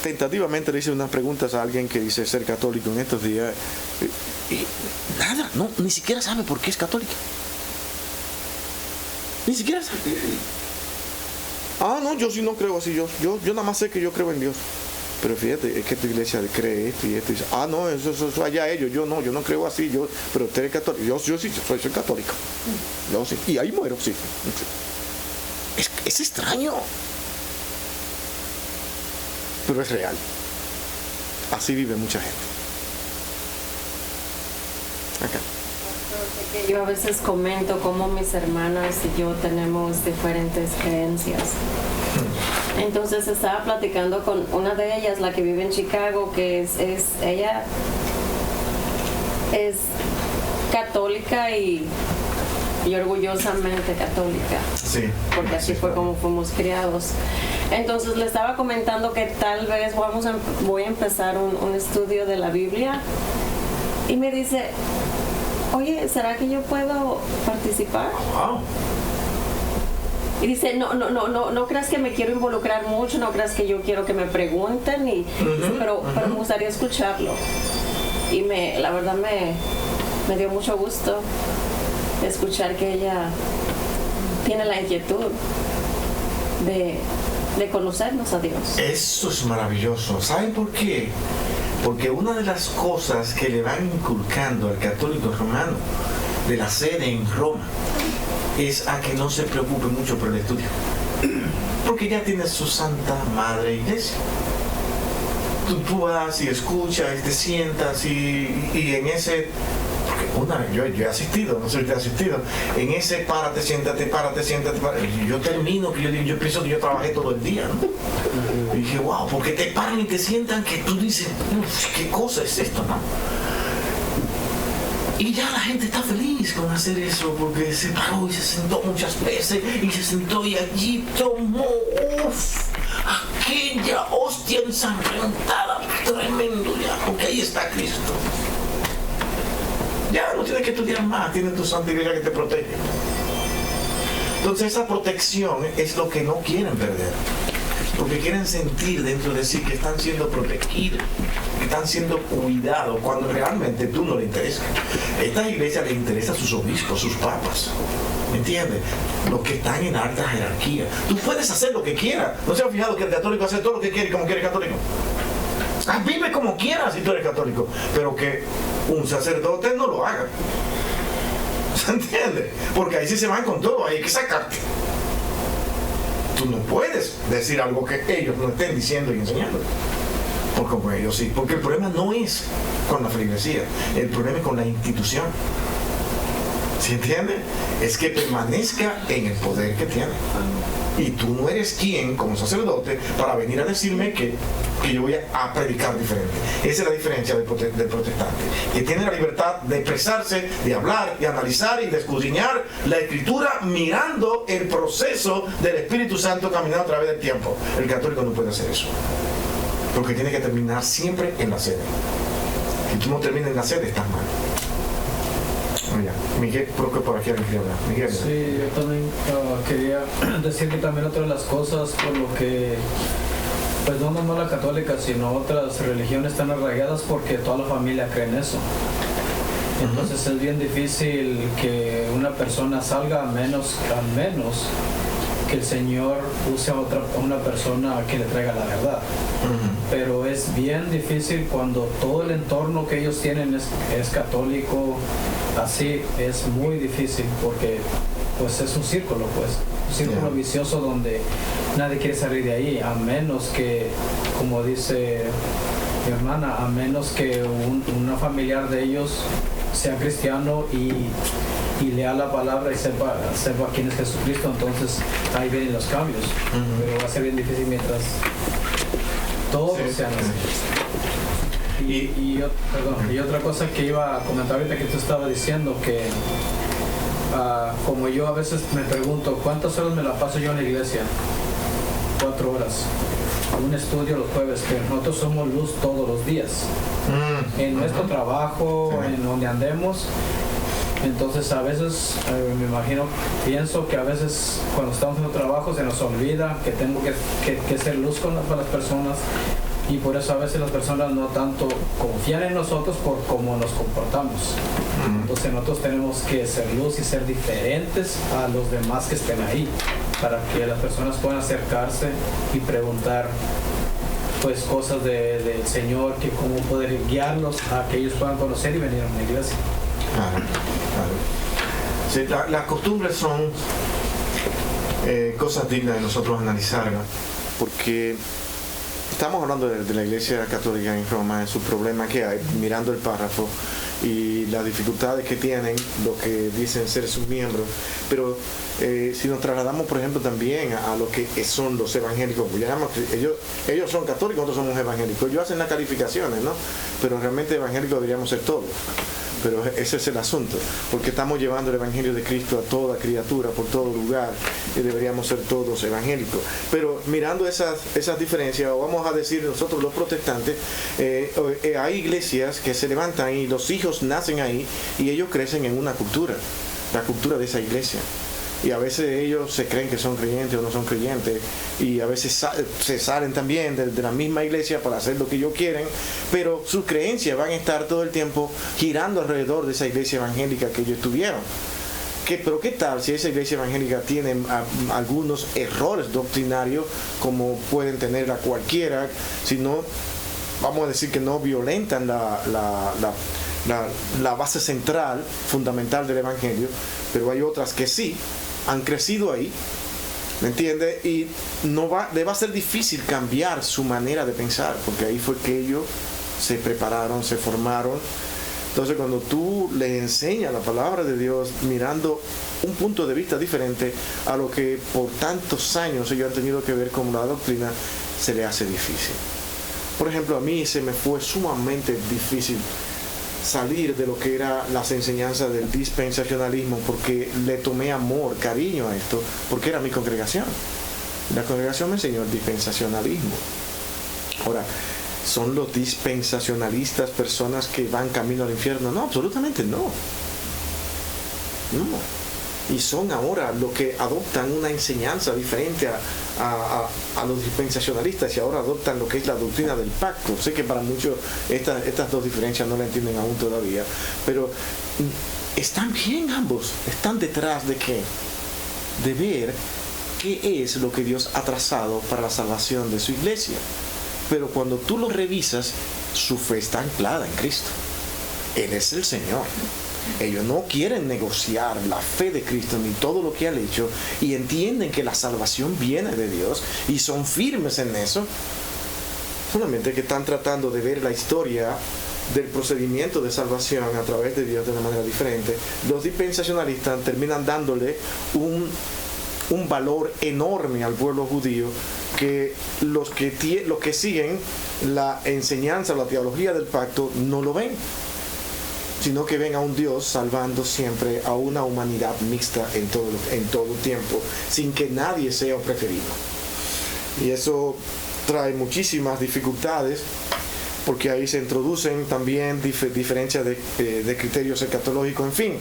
Tentativamente le hice unas preguntas a alguien que dice ser católico en estos días y nada, ni siquiera sabe por qué es católica. Ni siquiera sabe. No, yo sí no creo así. Yo nada más sé que yo creo en Dios. pero fíjate, es que tu iglesia cree esto y esto. Y dice, no, eso allá ellos, yo no creo así, pero usted es católico. Yo sí, soy católico. Yo sí. Y ahí muero, sí. Es extraño. Pero es real. Así vive mucha gente. Acá. Yo a veces comento cómo mis hermanas y yo tenemos diferentes creencias. Entonces estaba platicando con una de ellas, la que vive en Chicago, que ella es católica y orgullosamente católica. Sí. Porque así fue como fuimos criados. Entonces le estaba comentando que tal vez voy a empezar un estudio de la Biblia y me dice, oye, ¿será que yo puedo participar? Wow. Y dice, no creas que me quiero involucrar mucho, no creas que yo quiero que me pregunten, pero me gustaría escucharlo. Y la verdad me dio mucho gusto escuchar que ella tiene la inquietud de conocernos a Dios. Eso es maravilloso. ¿Saben por qué? Porque una de las cosas que le van inculcando al católico romano de la sede en Roma es a que no se preocupe mucho por el estudio, porque ya tiene su Santa Madre Iglesia. Tú vas y escuchas y te sientas y en ese, una vez yo he asistido, no sé si te he asistido, en ese párate, siéntate, y yo termino, que yo pienso que yo trabajé todo el día, ¿no? Y dije, wow, porque te paran y te sientan que tú dices, ¿qué cosa es esto, no? Y ya la gente está feliz con hacer eso, porque se paró y se sentó muchas veces, y se sentó y allí tomó, aquella hostia ensangrentada, tremendo ya, porque ahí está Cristo. Ya no tienes que estudiar más, tienes tu Santa Iglesia que te protege. Entonces esa protección es lo que no quieren perder, porque quieren sentir dentro de sí que están siendo protegidos, que están siendo cuidados, cuando realmente tú no le interesas. A esta iglesia le interesa a sus obispos, sus papas, ¿me entiendes? Los que están en alta jerarquía. Tú puedes hacer lo que quieras. ¿No se han fijado que el católico hace todo lo que quiere y como quiere el católico? Vive como quieras si tú eres católico, pero que un sacerdote no lo haga. ¿Se entiende? Porque ahí sí se van con todo, ahí hay que sacarte. Tú no puedes decir algo que ellos no estén diciendo y enseñando. Porque como ellos sí. Porque el problema no es con la feligresía, el problema es con la institución. ¿Se entiende? Es que permanezca en el poder que tiene. Y tú no eres quien, como sacerdote, para venir a decirme que yo voy a predicar diferente. Esa es la diferencia del protestante, que tiene la libertad de expresarse, de hablar, de analizar y de escudriñar la Escritura mirando el proceso del Espíritu Santo caminando a través del tiempo. El católico no puede hacer eso, porque tiene que terminar siempre en la sede. Si tú no terminas en la sede, estás mal. Miguel, creo que por aquí alguien quería hablar. Miguel. Sí, yo también quería decir que también otra de las cosas por lo que, pues no nomás la católica, sino otras religiones están arraigadas porque toda la familia cree en eso. Entonces es bien difícil que una persona salga a menos que el Señor use a una persona que le traiga la verdad. Pero es bien difícil cuando todo el entorno que ellos tienen es católico. Así es muy difícil porque pues es un círculo, vicioso donde nadie quiere salir de ahí, a menos que, como dice mi hermana, a menos que una familiar de ellos sea cristiano y lea la palabra y sepa quién es Jesucristo. Entonces ahí vienen los cambios. Pero va a ser bien difícil mientras todos sean así. Y otra cosa que iba a comentar ahorita que tú estabas diciendo, que como yo a veces me pregunto, ¿cuántas horas me la paso yo en la iglesia? 4 horas. Un estudio los jueves, pero nosotros somos luz todos los días. En nuestro trabajo, en donde andemos. Entonces a veces, pienso que a veces cuando estamos en el trabajo se nos olvida que tengo que ser luz para las personas. Y por eso a veces las personas no tanto confían en nosotros por cómo nos comportamos. Entonces nosotros tenemos que ser luz y ser diferentes a los demás que estén ahí, para que las personas puedan acercarse y preguntar pues cosas del Señor, que cómo poder guiarlos a que ellos puedan conocer y venir a una iglesia. Claro. Sí, las costumbres son cosas dignas de nosotros analizarlas, porque estamos hablando de la Iglesia Católica en Roma, en su problema que hay, mirando el párrafo y las dificultades que tienen los que dicen ser sus miembros, pero si nos trasladamos, por ejemplo, también a lo que son los evangélicos, pues ellos son católicos, nosotros somos evangélicos, ellos hacen las calificaciones, ¿no? Pero realmente evangélicos deberíamos ser todos. Pero ese es el asunto, porque estamos llevando el Evangelio de Cristo a toda criatura, por todo lugar, y deberíamos ser todos evangélicos. Pero mirando esas diferencias, o vamos a decir nosotros los protestantes, hay iglesias que se levantan y los hijos nacen ahí y ellos crecen en una cultura, la cultura de esa iglesia. Y a veces ellos se creen que son creyentes o no son creyentes, y a veces se salen también de la misma iglesia para hacer lo que ellos quieren, pero sus creencias van a estar todo el tiempo girando alrededor de esa iglesia evangélica que ellos tuvieron. Pero ¿qué tal si esa iglesia evangélica tiene algunos errores doctrinarios, como pueden tener a cualquiera, si no, vamos a decir que no violentan la base central, fundamental del evangelio, pero hay otras que sí han crecido ahí, ¿me entiendes? Y le va a ser difícil cambiar su manera de pensar, porque ahí fue que ellos se prepararon, se formaron. Entonces, cuando tú le enseñas la palabra de Dios mirando un punto de vista diferente a lo que por tantos años ellos han tenido que ver con la doctrina, se le hace difícil. Por ejemplo, a mí se me fue sumamente difícil salir de lo que era las enseñanzas del dispensacionalismo, porque le tomé amor, cariño a esto, porque era mi congregación. La congregación me enseñó el dispensacionalismo. Ahora, ¿son los dispensacionalistas personas que van camino al infierno? No, absolutamente no. No. Y son ahora los que adoptan una enseñanza diferente a los dispensacionalistas, y ahora adoptan lo que es la doctrina del pacto. Sé que para muchos estas dos diferencias no la entienden aún todavía, pero están bien ambos. Están detrás de ¿qué? De ver qué es lo que Dios ha trazado para la salvación de su iglesia. Pero cuando tú lo revisas, su fe está anclada en Cristo. Él es el Señor. Ellos no quieren negociar la fe de Cristo ni todo lo que ha hecho, y entienden que la salvación viene de Dios y son firmes en eso. Solamente que están tratando de ver la historia del procedimiento de salvación a través de Dios de una manera diferente. Los dispensacionalistas terminan dándole un valor enorme al pueblo judío, que los que siguen la enseñanza, la teología del pacto, no lo ven, sino que ven a un Dios salvando siempre a una humanidad mixta en todo tiempo, sin que nadie sea preferido. Y eso trae muchísimas dificultades, porque ahí se introducen también diferencias de criterios escatológicos. En fin,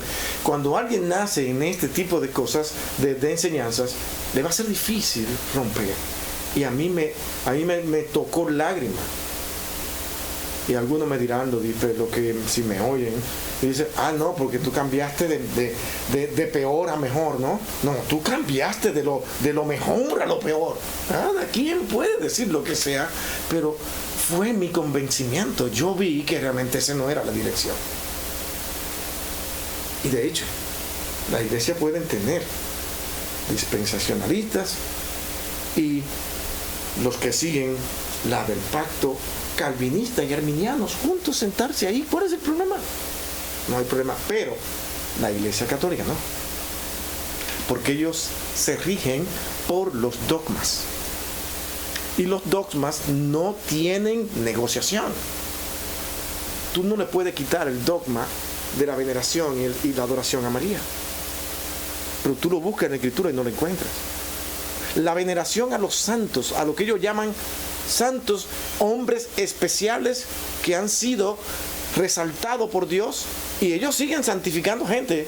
cuando alguien nace en este tipo de cosas, de enseñanzas, le va a ser difícil romper. Y a mí me tocó lágrimas. Y algunos me dirán, lo que si me oyen, y dicen, no, porque tú cambiaste de peor a mejor, ¿no? No, tú cambiaste de lo mejor a lo peor. ¿Quién puede decir lo que sea? Pero fue mi convencimiento. Yo vi que realmente esa no era la dirección. Y de hecho, la iglesia puede tener dispensacionalistas y los que siguen la del pacto, calvinistas y arminianos juntos, sentarse ahí. ¿Cuál es el problema? No hay problema. Pero la iglesia católica no, porque ellos se rigen por los dogmas, y los dogmas no tienen negociación. Tú no le puedes quitar el dogma de la veneración y la adoración a María, pero tú lo buscas en la Escritura y no lo encuentras. La veneración a los santos, a lo que ellos llaman santos, hombres especiales que han sido resaltados por Dios, y ellos siguen santificando gente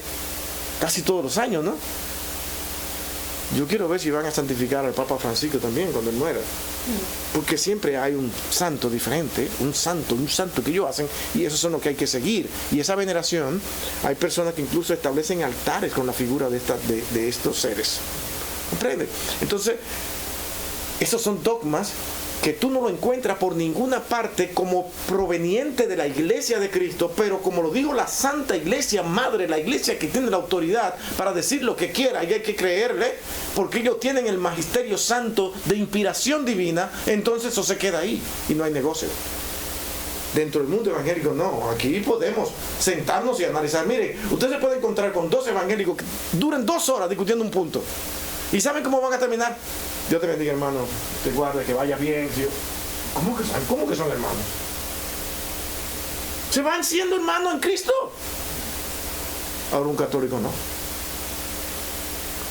casi todos los años, ¿no? Yo quiero ver si van a santificar al Papa Francisco también cuando él muera, porque siempre hay un santo diferente, un santo que ellos hacen, y esos son los que hay que seguir. Y esa veneración, hay personas que incluso establecen altares con la figura de estos seres. ¿Comprende? Entonces, esos son dogmas que tú no lo encuentras por ninguna parte como proveniente de la iglesia de Cristo, pero como lo dijo la Santa Iglesia Madre, la iglesia que tiene la autoridad para decir lo que quiera, y hay que creerle, porque ellos tienen el magisterio santo de inspiración divina, entonces eso se queda ahí y no hay negocio. Dentro del mundo evangélico no, aquí podemos sentarnos y analizar. Miren, usted se puede encontrar con 2 evangélicos que duran 2 horas discutiendo un punto. ¿Y saben cómo van a terminar? Dios te bendiga, hermano, te guarde, que vaya bien. ¿Cómo que son hermanos? Se van siendo hermanos en Cristo. Ahora un católico no.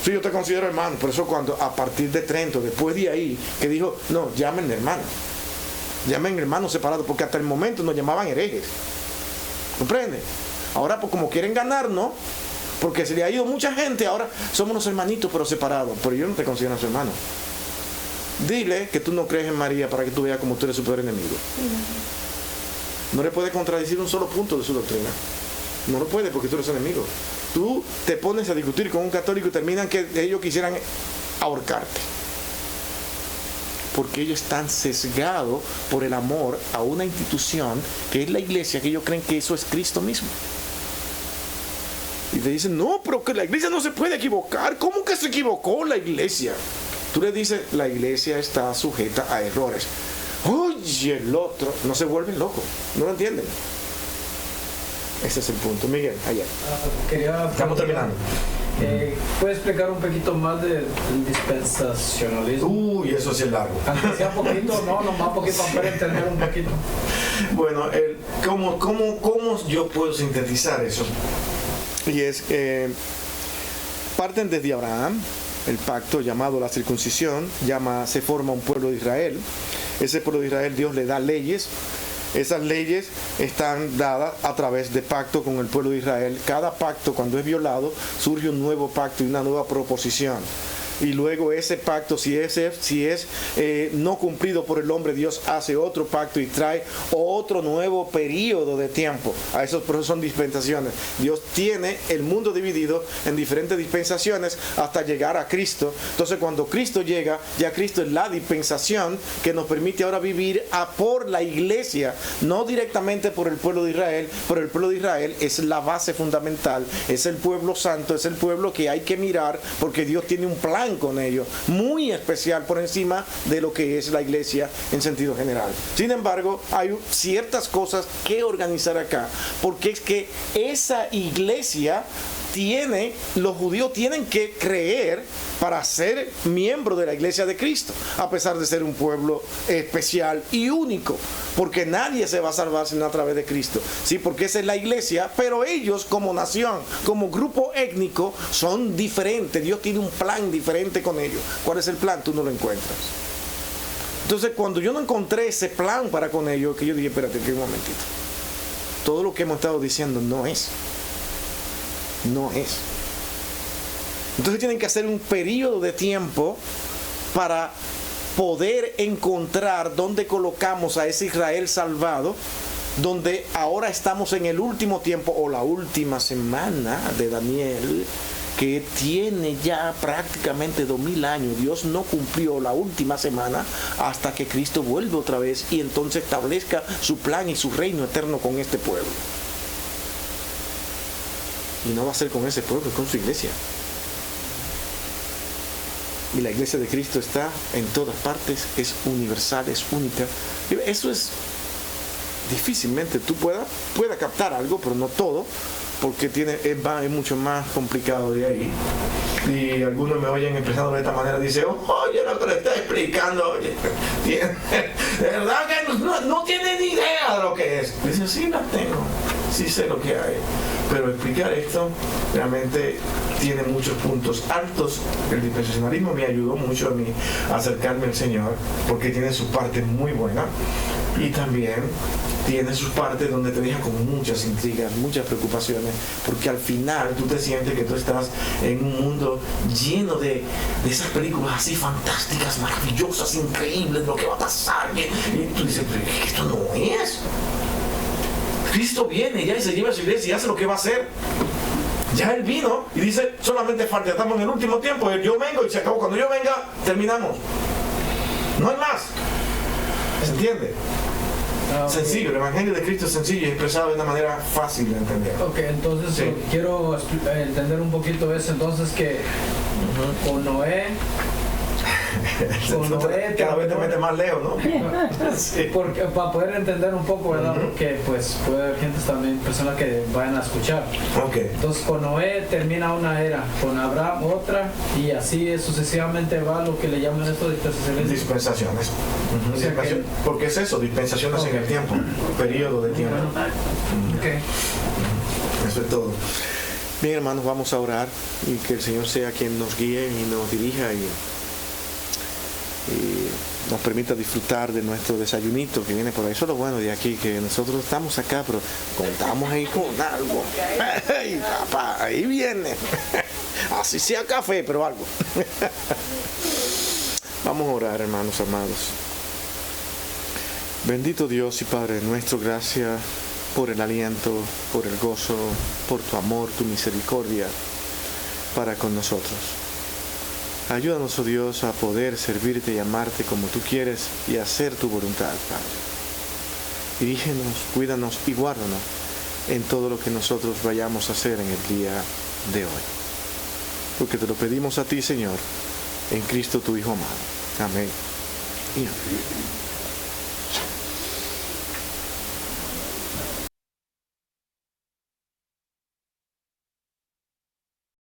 Sí, yo te considero hermano, por eso cuando a partir de Trento, después de ahí, que dijo, no, llamen hermano. Llamen hermanos separados, porque hasta el momento nos llamaban herejes. ¿Comprende? Ahora pues como quieren ganarnos, porque se le ha ido mucha gente, ahora somos unos hermanitos pero separados. Pero yo no te considero su hermano. Dile que tú no crees en María para que tú veas como tú eres su peor enemigo. No le puedes contradecir un solo punto de su doctrina. No lo puedes porque tú eres su enemigo. Tú te pones a discutir con un católico y terminan que ellos quisieran ahorcarte. Porque ellos están sesgados por el amor a una institución que es la iglesia, que ellos creen que eso es Cristo mismo. Y te dicen, no, pero que la iglesia no se puede equivocar. ¿Cómo que se equivocó la iglesia? Tú le dices, la iglesia está sujeta a errores. Oye, el otro no se vuelve loco, no lo entienden. Ese es el punto. Miguel, allá. Estamos terminando. ¿Puede explicar un poquito más del dispensacionalismo? Uy, eso sí es largo. Aunque sea poquito, no, más poquito para entender un poquito. Bueno, ¿cómo yo puedo sintetizar eso? Y es parten desde Abraham, el pacto llamado la circuncisión, se forma un pueblo de Israel. Ese pueblo de Israel, Dios le da leyes. Esas leyes están dadas a través de pacto con el pueblo de Israel. Cada pacto, cuando es violado, surge un nuevo pacto y una nueva proposición. Y luego ese pacto, si es no cumplido por el hombre, Dios hace otro pacto y trae otro nuevo periodo de tiempo. A esos procesos son dispensaciones. Dios tiene el mundo dividido en diferentes dispensaciones hasta llegar a Cristo. Entonces cuando Cristo llega, ya Cristo es la dispensación que nos permite ahora vivir por la iglesia, no directamente por el pueblo de Israel, pero el pueblo de Israel es la base fundamental, es el pueblo santo, es el pueblo que hay que mirar porque Dios tiene un plan con ellos, muy especial por encima de lo que es la iglesia en sentido general. Sin embargo, hay ciertas cosas que organizar acá, porque es que esa iglesia los judíos tienen que creer para ser miembro de la iglesia de Cristo, a pesar de ser un pueblo especial y único, porque nadie se va a salvar sino a través de Cristo, ¿sí? Porque esa es la iglesia, pero ellos como nación, como grupo étnico, son diferentes. Dios tiene un plan diferente con ellos. ¿Cuál es el plan? Tú no lo encuentras. Entonces, cuando yo no encontré ese plan para con ellos, que yo dije, espérate, que un momentito, todo lo que hemos estado diciendo no es. Entonces tienen que hacer un periodo de tiempo para poder encontrar dónde colocamos a ese Israel salvado, donde ahora estamos en el último tiempo o la última semana de Daniel, que tiene ya prácticamente 2000 años. Dios no cumplió la última semana hasta que Cristo vuelve otra vez y entonces establezca su plan y su reino eterno con este pueblo. Y no va a ser con ese pueblo, es con su iglesia. Y la iglesia de Cristo está en todas partes, es universal, es única. Eso es difícilmente tú pueda captar algo, pero no todo, porque es mucho más complicado de ahí. Y algunos me oyen expresando de esta manera, dicen, oye, lo que le está explicando, oye, de verdad que no tiene ni idea de lo que es. Dice, sí la tengo, sí sé lo que hay, pero explicar esto realmente tiene muchos puntos altos. El dispensacionalismo me ayudó mucho a mí a acercarme al Señor, porque tiene su parte muy buena y también tiene sus partes donde te deja con muchas intrigas, muchas preocupaciones, porque al final tú te sientes que tú estás en un mundo lleno de esas películas así fantásticas, maravillosas, increíbles, lo que va a pasar, y tú dices, pero esto no es. Cristo viene ya y se lleva a su iglesia y hace lo que va a hacer. Ya Él vino y dice, solamente falta, estamos en el último tiempo, yo vengo y se acabó. Cuando yo venga, terminamos. No hay más. ¿Entiendes? Sencillo, el Evangelio de Cristo es sencillo y expresado de una manera fácil de entender. Ok, entonces Sí. quiero entender un poquito eso, entonces que con Noé Cada vez te metes más lejos, ¿no? Sí. porque, para poder entender un poco, ¿verdad? Porque pues puede haber gente también, personas que vayan a escuchar. Ok. Entonces con Noé termina una era, con Abraham otra, y así sucesivamente va lo que le llaman esto dispensaciones. Dispensaciones. O sea que- Porque es eso, dispensaciones en el tiempo, periodo de tiempo. Ok. Eso es todo. Bien, hermanos, vamos a orar y que el Señor sea quien nos guíe y nos dirija y nos permita disfrutar de nuestro desayunito que viene por ahí. Eso es lo bueno de aquí, que nosotros estamos acá, pero contamos ahí con algo. ¡Ey, papá! Ahí viene. Así sea café, pero algo. Vamos a orar, hermanos amados. Bendito Dios y Padre nuestro, gracias por el aliento, por el gozo, por tu amor, tu misericordia para con nosotros. Ayúdanos, oh Dios, a poder servirte y amarte como tú quieres y hacer tu voluntad, Padre. Dirígenos, cuídanos y guárdanos en todo lo que nosotros vayamos a hacer en el día de hoy. Porque te lo pedimos a ti, Señor, en Cristo tu Hijo amado. Amén y amén.